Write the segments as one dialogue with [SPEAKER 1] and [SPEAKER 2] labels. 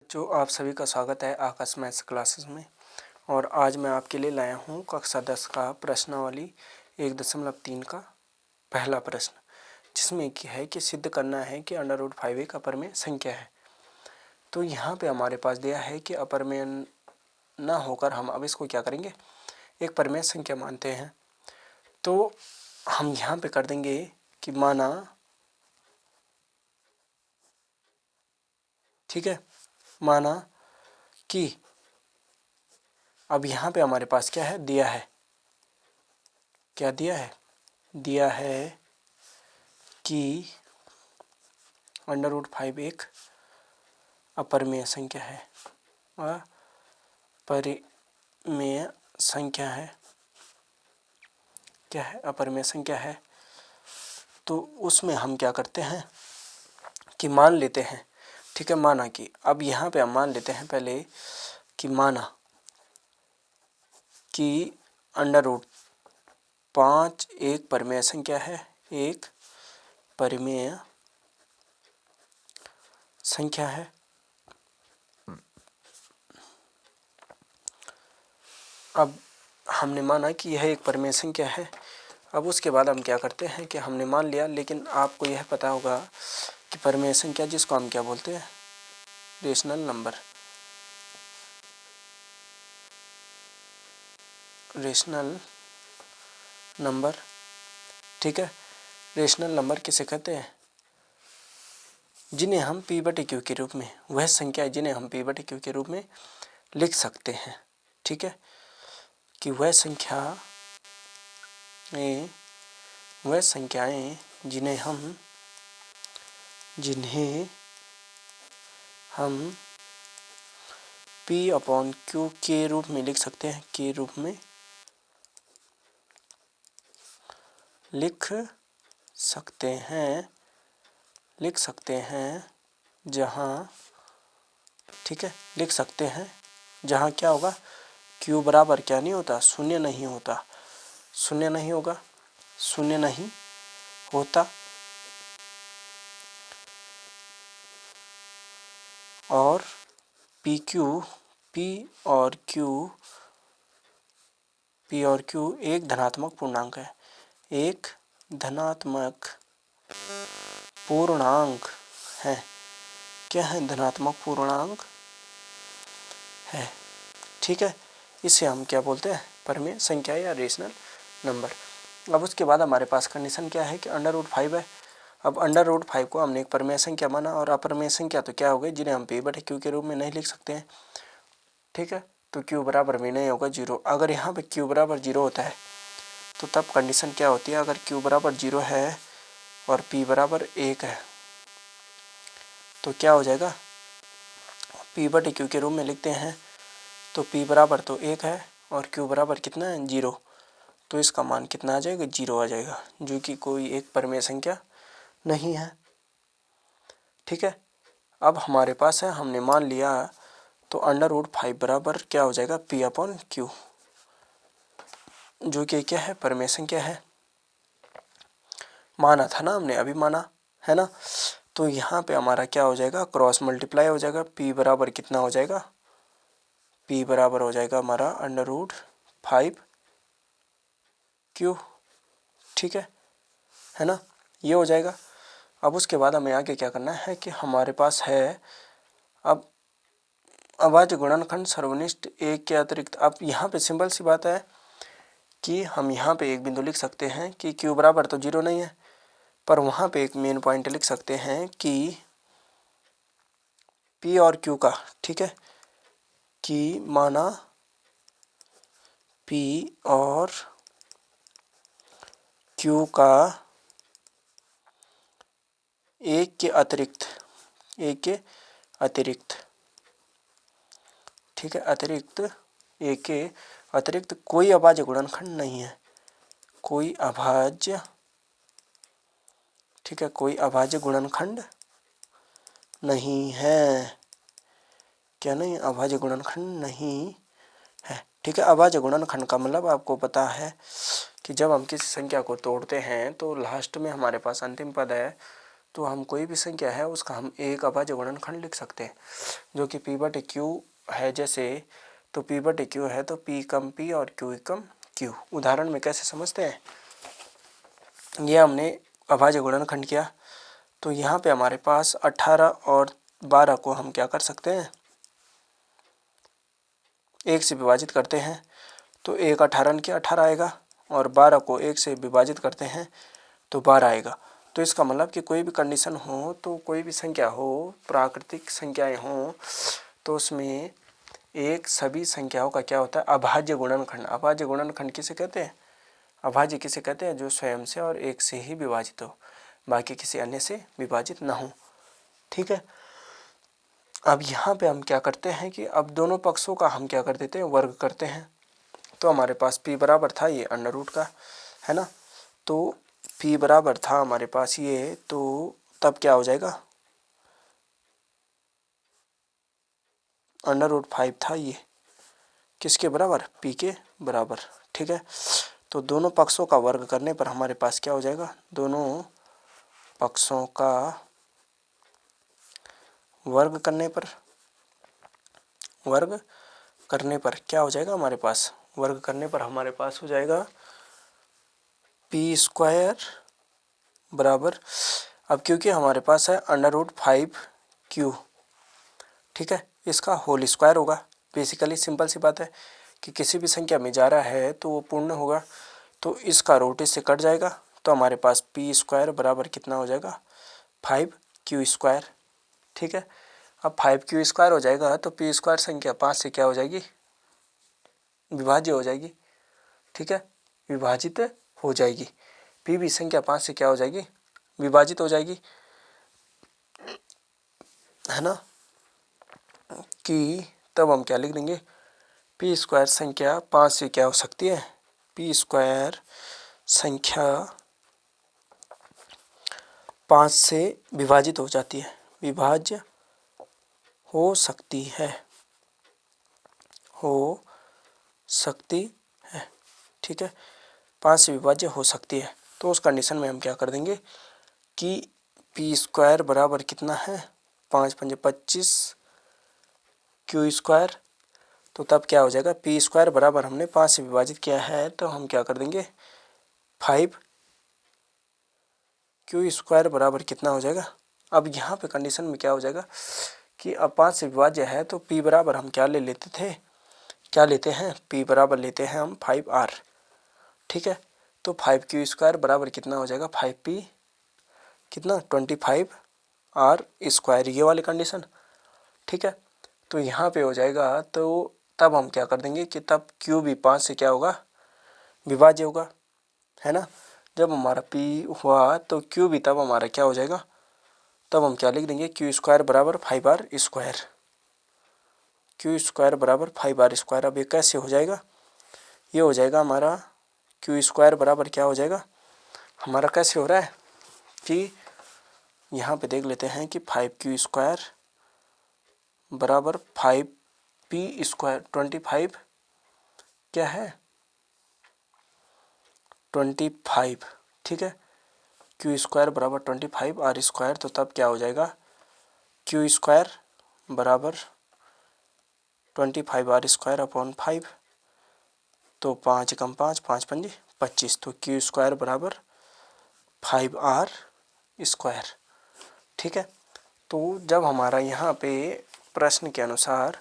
[SPEAKER 1] बच्चों, आप सभी का स्वागत है आकाश मैथ्स क्लासेस में। और आज मैं आपके लिए लाया हूँ कक्षा 10 का प्रश्नावली 1.3 का पहला प्रश्न, जिसमें कि है कि सिद्ध करना है कि √5 एक अपरिमेय संख्या है। तो यहाँ पे हमारे पास दिया है कि अपरिमेय न होकर हम अब इसको क्या करेंगे, एक परिमेय संख्या मानते हैं। तो हम यहाँ पे कर देंगे कि माना, ठीक है, माना कि अब यहाँ पे हमारे पास क्या है, दिया है, क्या दिया है, दिया है कि √5 एक अपरिमेय संख्या है, अपरिमेय संख्या है, क्या है, अपरिमेय संख्या है। तो उसमें हम क्या करते हैं कि मान लेते हैं, ठीक है, माना कि अब यहाँ पे हम मान लेते हैं पहले कि माना कि √5 एक परिमेय संख्या है, एक परिमेय संख्या है। अब हमने माना कि यह एक परिमेय संख्या है। अब उसके बाद हम क्या करते हैं कि हमने मान लिया, लेकिन आपको यह पता होगा कि परिमेय संख्या जिसको हम क्या बोलते हैं, रेशनल नंबर, रेशनल नंबर, ठीक है। रेशनल नंबर किसे कहते हैं, जिन्हें हम p/q के रूप में, वह संख्या जिन्हें हम p/q के रूप में लिख सकते हैं, ठीक है, कि वह संख्याएं जिन्हें हम p/q के रूप में लिख सकते हैं, के रूप में लिख सकते हैं, जहाँ, ठीक है, लिख सकते हैं जहाँ क्या होगा, q बराबर क्या नहीं होता, शून्य नहीं होता, शून्य नहीं होगा, शून्य नहीं होता। और p और q एक धनात्मक पूर्णांक है, एक धनात्मक पूर्णांक है, क्या है, धनात्मक पूर्णांक है, ठीक है। इसे हम क्या बोलते हैं, परिमेय संख्या या रेशनल नंबर। अब उसके बाद हमारे पास कंडीशन क्या है कि √5 है। अब √5 को हमने एक परिमेय संख्या माना, और अपरिमेय संख्या तो क्या हो गई, जिन्हें हम p/q के रूप में नहीं लिख सकते हैं, ठीक है। तो q बराबर में नहीं होगा 0। अगर यहाँ पे q बराबर 0 होता है तो तब कंडीशन क्या होती है, अगर q बराबर 0 है और p बराबर 1 है तो क्या हो जाएगा, p/q के रूप में लिखते हैं तो p बराबर तो 1 है और q बराबर कितना है, 0। तो इसका मान कितना आ जाएगा, 0 आ जाएगा, जो कि कोई एक परिमेय संख्या नहीं है, ठीक है। अब हमारे पास है, हमने मान लिया, तो √5 बराबर क्या हो जाएगा, p/q, जो कि क्या है, परिमेय संख्या है। माना था ना हमने, अभी माना है ना। तो यहाँ पे हमारा क्या हो जाएगा, क्रॉस मल्टीप्लाई हो जाएगा, p बराबर कितना हो जाएगा, p बराबर हो जाएगा हमारा √5q, ठीक है ना, ये हो जाएगा। अब उसके बाद हमें आगे क्या करना है कि हमारे पास है अब अभाज्य गुणनखंड सर्वनिष्ठ एक के अतिरिक्त। अब यहाँ पे सिंपल सी बात है कि हम यहाँ पे एक बिंदु लिख सकते हैं कि q बराबर तो 0 नहीं है, पर वहाँ पे एक मेन पॉइंट लिख सकते हैं कि p और q का, ठीक है, कि माना p और q का एक के अतिरिक्त, ठीक है, एक के अतिरिक्त कोई अभाज्य गुणनखंड नहीं है, कोई अभाज्य, ठीक है, कोई अभाज्य गुणनखंड नहीं है, क्या नहीं, अभाज्य गुणनखंड नहीं है, ठीक है। अभाज्य गुणनखंड का मतलब आपको पता है कि जब हम किसी संख्या को तोड़ते हैं तो लास्ट में हमारे पास अंतिम पद है, तो हम कोई भी संख्या है उसका हम एक अभाज्य गुणनखंड लिख सकते हैं, जो कि p बटे q है। जैसे तो p बटे q है तो p कम p और q कम q। उदाहरण में कैसे समझते हैं, ये हमने अभाज्य गुणनखंड किया, तो यहाँ पे हमारे पास 18 और 12 को हम क्या कर सकते हैं, 1 से विभाजित करते हैं तो 1 18 के 18 आएगा, और 12 को 1 से विभाजित करते हैं तो 12 आएगा। तो इसका मतलब कि कोई भी कंडीशन हो, तो कोई भी संख्या हो, प्राकृतिक संख्याएं हों, तो उसमें एक सभी संख्याओं का क्या होता है, अभाज्य गुणनखंड। अभाज्य गुणनखंड किसे कहते हैं, अभाज्य किसे कहते हैं, जो स्वयं से और एक से ही विभाजित हो, बाकी किसी अन्य से विभाजित ना हो। ठीक है, अब यहाँ पे हम क्या करते हैं कि अब दोनों पक्षों का हम क्या कर देते हैं, वर्ग करते हैं। तो हमारे पास p बराबर था ये अंडर रूट का, है ना, तो p बराबर था हमारे पास ये, तो तब क्या हो जाएगा, अंडर रूट 5 था ये, किसके बराबर, p के बराबर। ठीक है, तो दोनों पक्षों का वर्ग करने पर हमारे पास क्या हो जाएगा, दोनों पक्षों का वर्ग करने पर क्या हो जाएगा हमारे पास, वर्ग करने पर हमारे पास हो जाएगा p स्क्वायर बराबर, अब क्योंकि हमारे पास है अंडर रूट 5q, ठीक है, इसका होल स्क्वायर होगा। बेसिकली सिंपल सी बात है कि किसी भी संख्या में जा रहा है तो वो पूर्ण होगा, तो इसका रूट इससे कट जाएगा, तो हमारे पास p स्क्वायर बराबर कितना हो जाएगा, 5q स्क्वायर। ठीक है, अब 5q स्क्वायर हो जाएगा तो p स्क्वायर संख्या 5 से क्या हो जाएगी, विभाज्य हो जाएगी। ठीक है, विभाजित हो जाएगी, p भी संख्या 5 से क्या हो जाएगी, विभाजित हो जाएगी, है ना, कि तब हम क्या लिख देंगे, p स्क्वायर संख्या 5 से क्या हो सकती है, p स्क्वायर संख्या 5 से विभाजित हो जाती है, विभाज्य हो सकती है, हो सकती है। ठीक है, 5 से विभाज्य हो सकती है, तो उस कंडीशन में हम क्या कर देंगे कि p स्क्वायर बराबर कितना है, 5 पंजे 25 q स्क्वायर, तो तब क्या हो जाएगा, p स्क्वायर बराबर हमने 5 से विभाजित किया है तो हम क्या कर देंगे, 5 q स्क्वायर बराबर कितना हो जाएगा। अब यहाँ पे कंडीशन में क्या हो जाएगा कि अब 5 से विभाज्य है तो p बराबर हम क्या ले लेते थे, क्या लेते हैं, p बराबर लेते हैं हम 5r। ठीक है, तो 5q स्क्वायर बराबर कितना हो जाएगा, 5p कितना 25r स्क्वायर, ये वाली कंडीशन। ठीक है, तो यहाँ पे हो जाएगा, तो तब हम क्या कर देंगे कि तब q भी 5 से क्या होगा, विभाज्य होगा, है ना। जब हमारा p हुआ तो q भी तब हमारा क्या हो जाएगा, तब हम क्या लिख देंगे, q स्क्वायर बराबर 5r स्क्वायर, q स्क्वायर बराबर 5r स्क्वायर। अब ये कैसे हो जाएगा, ये हो जाएगा हमारा q स्क्वायर बराबर क्या हो जाएगा, हमारा कैसे हो रहा है कि यहाँ पे देख लेते हैं कि 5q स्क्वायर बराबर 5p स्क्वायर, 25 क्या है 25। ठीक है, q स्क्वायर बराबर 25r स्क्वायर, तो तब क्या हो जाएगा, q स्क्वायर बराबर 25r स्क्वायर अपॉन 5, तो 5 कम 5 5 पंजे 25, तो q स्क्वायर बराबर 5r स्क्वायर। ठीक है, तो जब हमारा यहाँ पे प्रश्न के अनुसार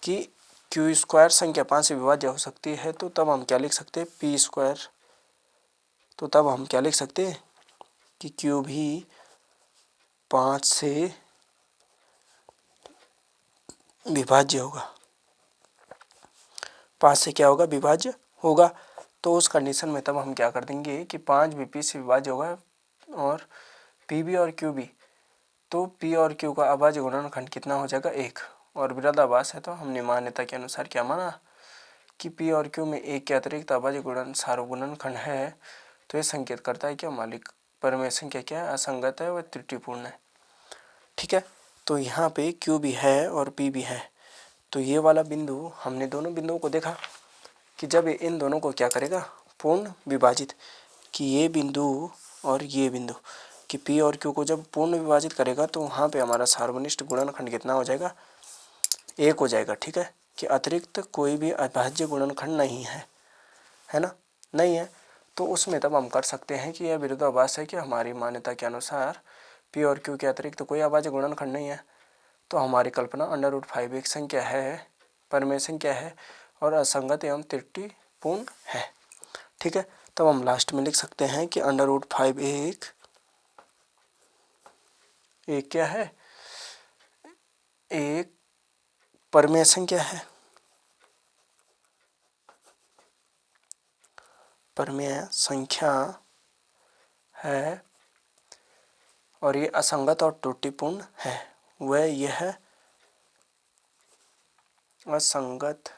[SPEAKER 1] कि q स्क्वायर संख्या 5 से विभाज्य हो सकती है, तो तब हम क्या लिख सकते हैं, p स्क्वायर, तो तब हम क्या लिख सकते हैं कि q भी 5 से विभाज्य होगा, 5 से क्या होगा, विभाज्य होगा। तो उस कंडीशन में तब हम क्या कर देंगे कि 5 भी p से विभाज्य होगा और p भी और q भी, तो p और q का अभाज्य गुणनखंड कितना हो जाएगा, 1, और विरोधाभास है तो हमने मान्यता के अनुसार क्या माना कि p और q में 1 के अतिरिक्त अभाज्य गुणनखंड है, तो ये संकेत करता है कि मालिक परमेय संख्या क्या है, असंगत है, वह त्रुटिपूर्ण है। ठीक है, तो यहाँ पे q भी है और p भी है, तो ये वाला बिंदु हमने दोनों बिंदुओं को देखा कि जब इन दोनों को क्या करेगा, पूर्ण विभाजित, कि ये बिंदु और ये बिंदु कि P और Q को जब पूर्ण विभाजित करेगा तो वहाँ पे हमारा सार्वनिष्ठ गुणनखंड कितना हो जाएगा, 1 हो जाएगा। ठीक है, कि अतिरिक्त कोई भी अभाज्य गुणनखंड नहीं है ना, नहीं है, तो उसमें तब हम कर सकते हैं कि यह विरोधाभास है कि हमारी मान्यता के अनुसार P और Q के अतिरिक्त कोई अभाज्य गुणनखंड नहीं है। तो हमारी कल्पना √5 एक संख्या है, परमेय संख्या है और असंगत एवं त्रुटिपूर्ण है। ठीक है, तब हम लास्ट में लिख सकते हैं कि √5 एक क्या है, एक परमेय संख्या है, परमेय संख्या है और ये असंगत और त्रुटिपूर्ण है। वह यह असंगत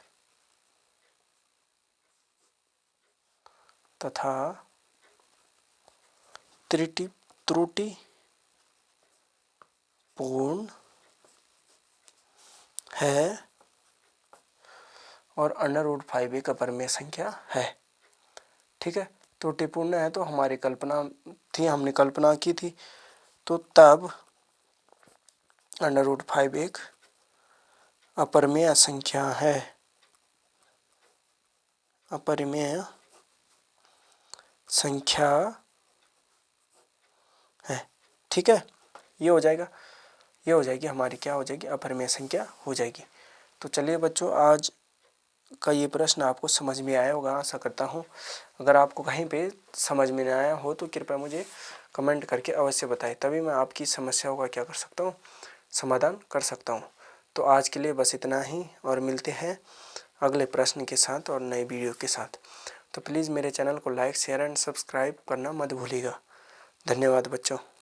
[SPEAKER 1] तथा त्रुटिपूर्ण है और √5 एक अपरिमेय संख्या है। ठीक है, त्रुटिपूर्ण है तो हमारी कल्पना थी, हमने कल्पना की थी, तो तब √5 एक अपरिमेय संख्या है, अपरिमेय संख्या है। ठीक है, ये हो जाएगा, ये हो जाएगी हमारी, क्या हो जाएगी, अपरिमेय संख्या हो जाएगी। तो चलिए बच्चों, आज का ये प्रश्न आपको समझ में आया होगा, आशा करता हूँ। अगर आपको कहीं पे समझ में नहीं आया हो तो कृपया मुझे कमेंट करके अवश्य बताएं, तभी मैं आपकी समस्याओं का क्या कर सकता हूँ, समाधान कर सकता हूँ। तो आज के लिए बस इतना ही और मिलते हैं अगले प्रश्न के साथ और नए वीडियो के साथ। तो प्लीज़ मेरे चैनल को लाइक, शेयर एंड सब्सक्राइब करना मत भूलिएगा। धन्यवाद बच्चों।